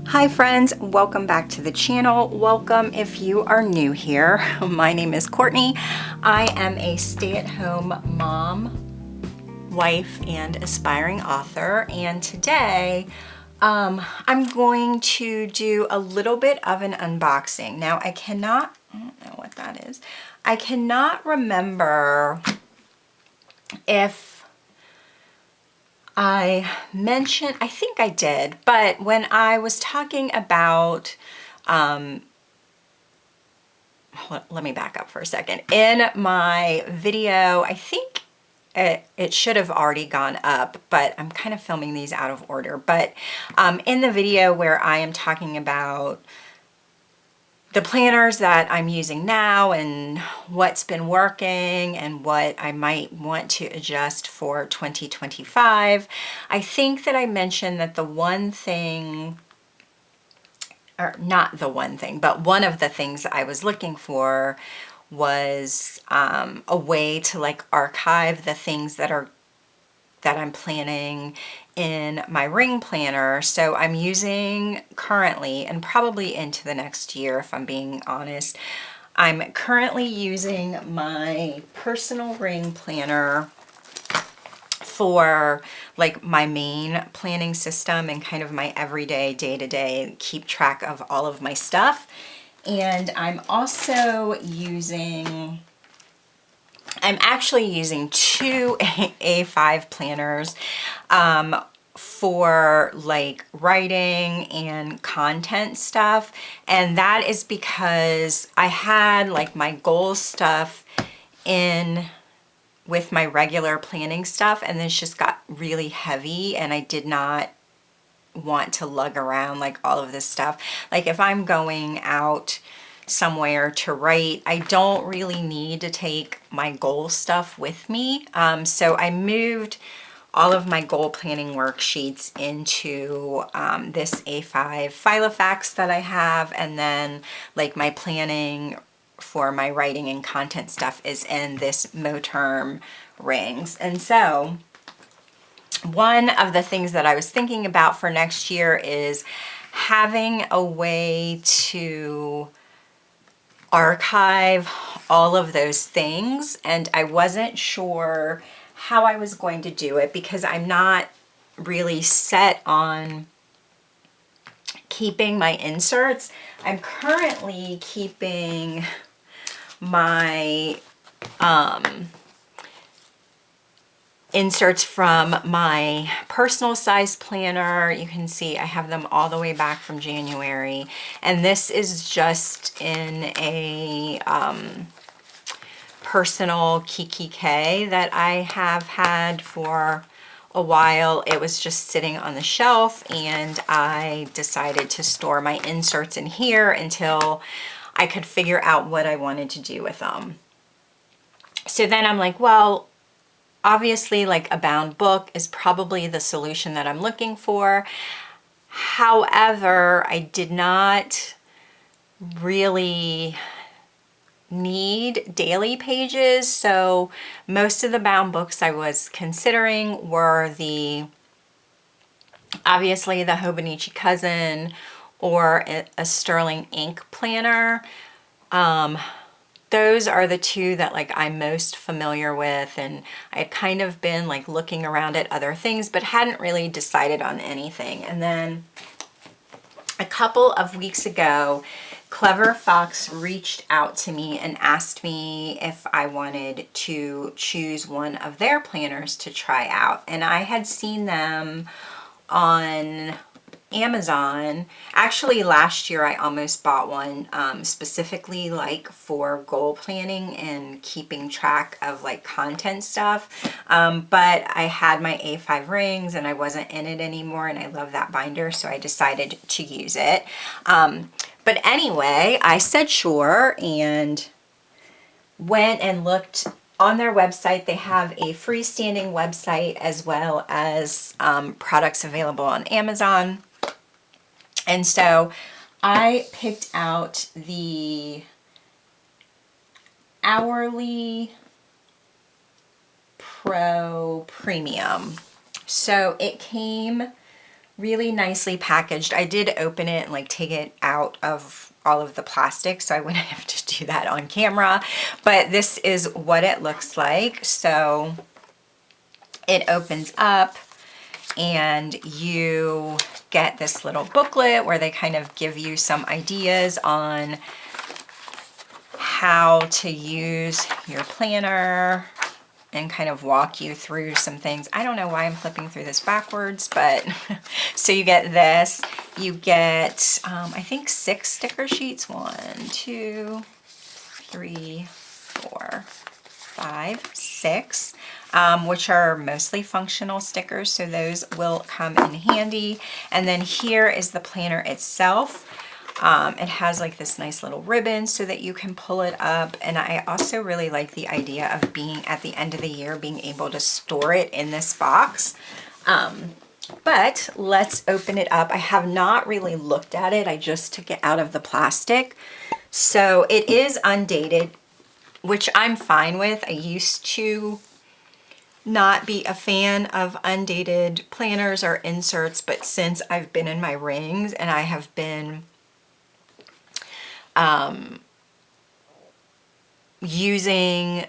Hi friends, welcome back to the channel. Welcome if you are new here. My name is Courtney. I am a stay-at-home mom, wife, and aspiring author. And today I'm going to do a little bit of an unboxing. Now I don't know what that is. I cannot remember if I mentioned, I think I did, but when I was talking about, let me back up for a second. In my video, I think it should have already gone up, but I'm kind of filming these out of order. But in the video where I am talking about the planners that I'm using now and what's been working and what I might want to adjust for 2025. I think that I mentioned that the one thing, or not the one thing, but one of the things I was looking for was a way to like archive the things that I'm planning in my ring planner. So I'm using currently, and probably into the next year if I'm being honest, I'm currently using my personal ring planner for like my main planning system and kind of my everyday day-to-day keep track of all of my stuff. And I'm actually using two A5 planners for like writing and content stuff. And that is because I had like my goal stuff in with my regular planning stuff, and this just got really heavy and I did not want to lug around like all of this stuff. Like if I'm going out somewhere to write, I don't really need to take my goal stuff with me. So I moved all of my goal planning worksheets into this A5 Filofax that I have, and then like my planning for my writing and content stuff is in this Moterm rings. And so one of the things that I was thinking about for next year is having a way to archive all of those things, and I wasn't sure how I was going to do it because I'm not really set on keeping my inserts. I'm currently keeping my inserts from my personal size planner. You can see I have them all the way back from January, and this is just in a personal Kiki K that I have had for a while. It was just sitting on the shelf and I decided to store my inserts in here until I could figure out what I wanted to do with them. So then I'm like, well, obviously like a bound book is probably the solution that I'm looking for. However, I did not really need daily pages. So most of the bound books I was considering were obviously the Hobonichi Cousin or a Sterling ink planner. Those are the two that like I'm most familiar with, and I had kind of been like looking around at other things but hadn't really decided on anything. And then a couple of weeks ago, Clever Fox reached out to me and asked me if I wanted to choose one of their planners to try out. And I had seen them on Amazon. Actually, last year I almost bought one specifically like for goal planning and keeping track of like content stuff. But I had my A5 rings and I wasn't in it anymore, and I love that binder, so I decided to use it. But anyway, I said sure and went and looked on their website. They have a freestanding website as well as products available on Amazon. And so I picked out the Hourly Pro Premium. So it came really nicely packaged. I did open it and like take it out of all of the plastic, so I wouldn't have to do that on camera, but this is what it looks like. So it opens up and you get this little booklet where they kind of give you some ideas on how to use your planner and kind of walk you through some things. I don't know why I'm flipping through this backwards, but so you get this. You get, I think 6 sticker sheets. 1, 2, 3, 4, 5, 6, which are mostly functional stickers, so those will come in handy. And then here is the planner itself. It has like this nice little ribbon so that you can pull it up. And I also really like the idea of being at the end of the year, being able to store it in this box. But let's open it up. I have not really looked at it. I just took it out of the plastic. So it is undated, which I'm fine with. I used to not be a fan of undated planners or inserts, but since I've been in my rings and I have been using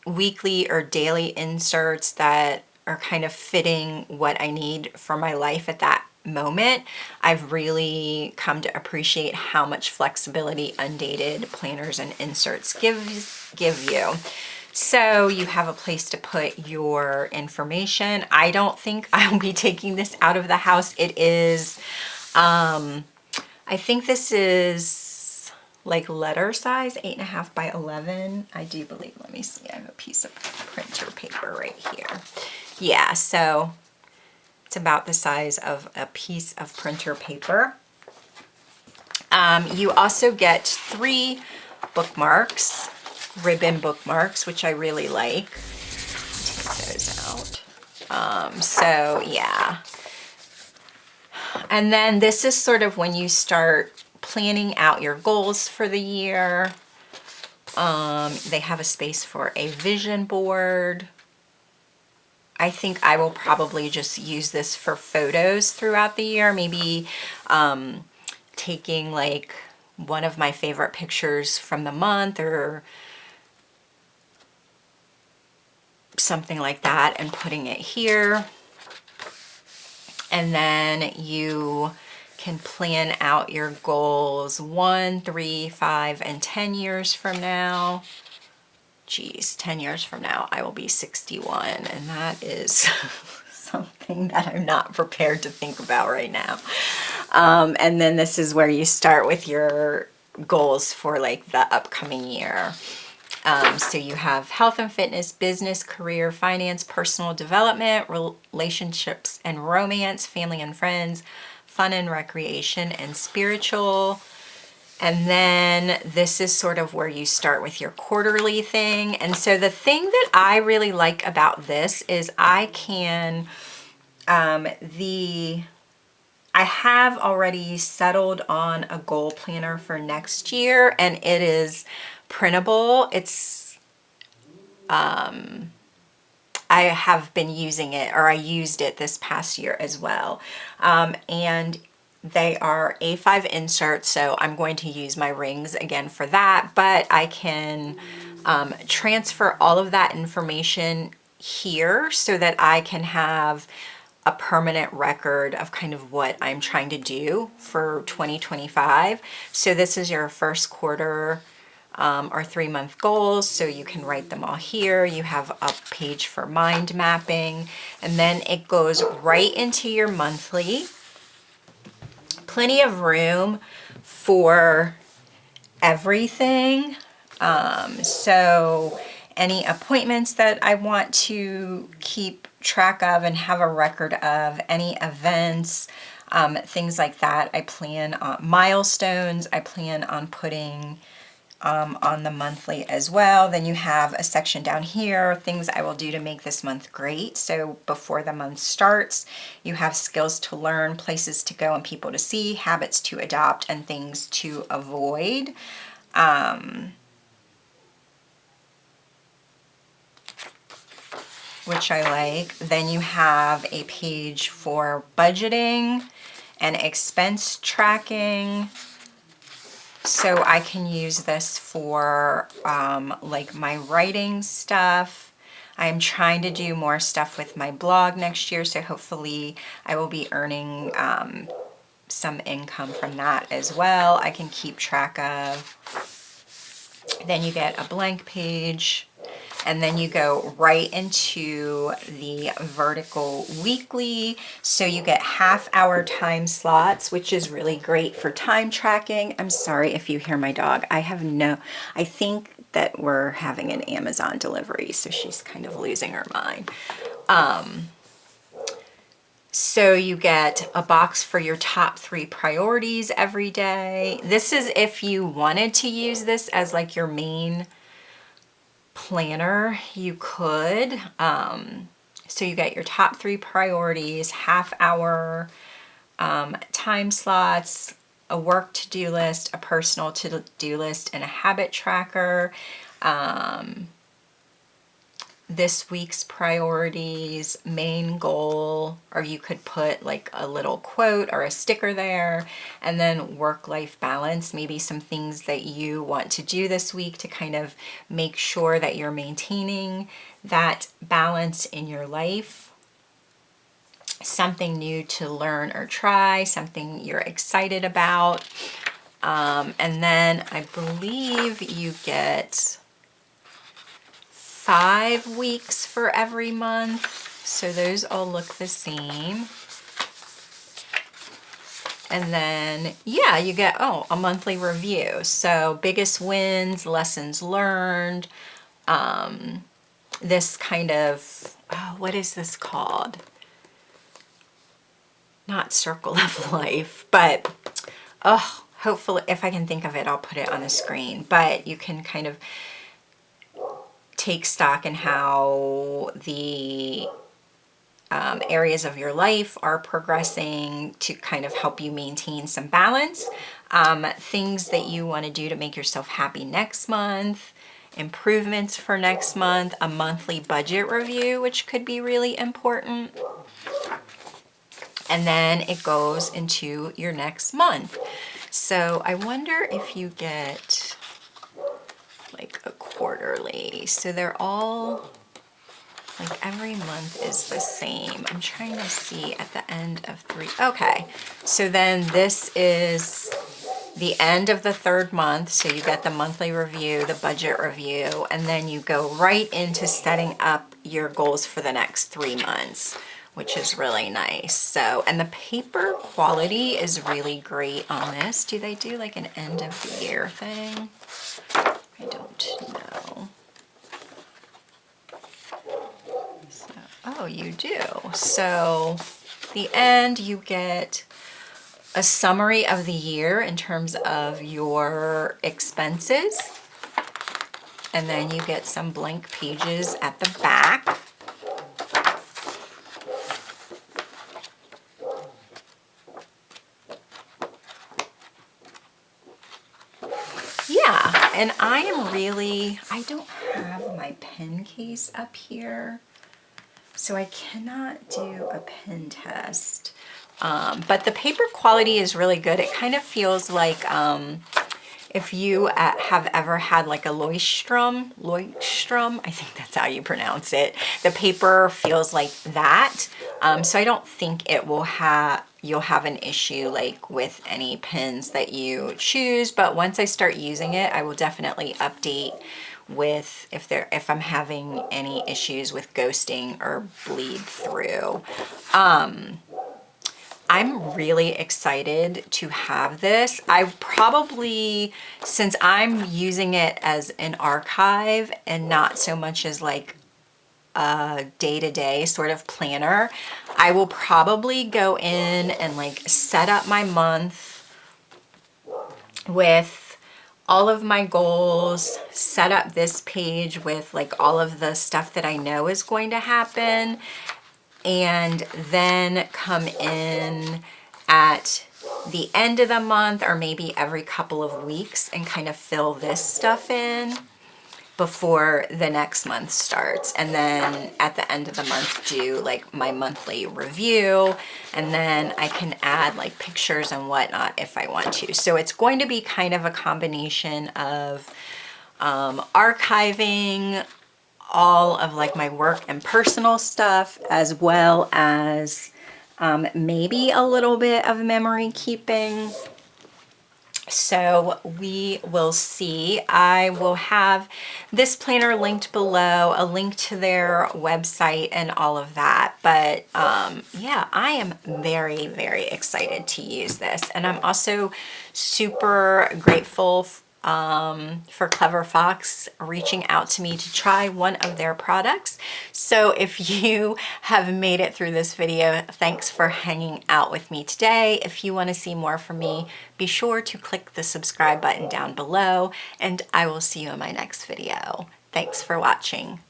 weekly or daily inserts that are kind of fitting what I need for my life at that moment, I've really come to appreciate how much flexibility undated planners and inserts give you. So you have a place to put your information. I don't think I'll be taking this out of the house. It is, I think this is like letter size, 8.5 by 11. I do believe, let me see, I have a piece of printer paper right here. Yeah, so it's about the size of a piece of printer paper. You also get 3 bookmarks, ribbon bookmarks, which I really like. Take those out. So yeah. And then this is sort of when you start planning out your goals for the year. They have a space for a vision board. I think I will probably just use this for photos throughout the year. Maybe taking like one of my favorite pictures from the month or something like that and putting it here. And then you can plan out your goals 1, 3, 5, and 10 years from now. Geez, 10 years from now, I will be 61, and that is something that I'm not prepared to think about right now. And then this is where you start with your goals for like the upcoming year. So you have health and fitness, business, career, finance, personal development, relationships and romance, family and friends, fun and recreation, and spiritual. And then this is sort of where you start with your quarterly thing. And so the thing that I really like about this is I can, I have already settled on a goal planner for next year, and it is printable. It's, I have been using it, or I used it this past year as well. And they are A5 inserts, so I'm going to use my rings again for that, but I can transfer all of that information here so that I can have a permanent record of kind of what I'm trying to do for 2025. So this is your first quarter or 3-month goals, so you can write them all here. You have a page for mind mapping, and then it goes right into your monthly. Plenty of room for everything. So any appointments that I want to keep track of and have a record of, any events, things like that. I plan on milestones. I plan on putting on the monthly as well. Then you have a section down here, things I will do to make this month great. So before the month starts, you have skills to learn, places to go and people to see, habits to adopt, and things to avoid. which I like. Then you have a page for budgeting and expense tracking. So I can use this for like my writing stuff. I'm trying to do more stuff with my blog next year, so hopefully I will be earning some income from that as well. I can keep track of. Then you get a blank page, and then you go right into the vertical weekly. So you get half-hour time slots, which is really great for time tracking. I'm sorry if you hear my dog. I think that we're having an Amazon delivery, so she's kind of losing her mind. So you get a box for your top 3 priorities every day. This is if you wanted to use this as like your main planner, you could. So you get your top 3 priorities, half-hour time slots, a work to-do list, a personal to-do list, and a habit tracker. This week's priorities, main goal, or you could put like a little quote or a sticker there, and then work-life balance, maybe some things that you want to do this week to kind of make sure that you're maintaining that balance in your life. Something new to learn or try, something you're excited about. And then I believe you get 5 weeks for every month. So those all look the same. And then, yeah, you get, a monthly review. So biggest wins, lessons learned, this kind of, what is this called? Not circle of life, but, hopefully, if I can think of it, I'll put it on the screen. But you can kind of take stock in how the areas of your life are progressing to kind of help you maintain some balance. Things that you want to do to make yourself happy next month, improvements for next month, a monthly budget review, which could be really important. And then it goes into your next month. So I wonder if you get like a quarterly. So they're all, like every month is the same. I'm trying to see at the end of 3. Okay, so then this is the end of the 3rd month. So you get the monthly review, the budget review, and then you go right into setting up your goals for the next 3 months, which is really nice. So, and the paper quality is really great on this. Do they do like an end of the year thing? I don't know. So, oh, you do. So the end, you get a summary of the year in terms of your expenses. And then you get some blank pages at the back. Yeah, and I don't have my pen case up here, so I cannot do a pen test. But the paper quality is really good. It kind of feels like if you have ever had like a Leuchtturm, I think that's how you pronounce it. The paper feels like that. So I don't think you'll have an issue like with any pens that you choose, but once I start using it, I will definitely update with if I'm having any issues with ghosting or bleed through. I'm really excited to have this. I probably, since I'm using it as an archive and not so much as like a day-to-day sort of planner, I will probably go in and like set up my month with all of my goals, set up this page with like all of the stuff that I know is going to happen, and then come in at the end of the month or maybe every couple of weeks and kind of fill this stuff in. before the next month starts. And then at the end of the month, do like my monthly review. And then I can add like pictures and whatnot if I want to. So it's going to be kind of a combination of archiving all of like my work and personal stuff, as well as maybe a little bit of memory keeping. So we will see. I will have this planner linked below, a link to their website and all of that. But yeah, I am very, very excited to use this. And I'm also super grateful for Clever Fox reaching out to me to try one of their products. So if you have made it through this video, thanks for hanging out with me today. If you want to see more from me, be sure to click the subscribe button down below, and I will see you in my next video. Thanks for watching.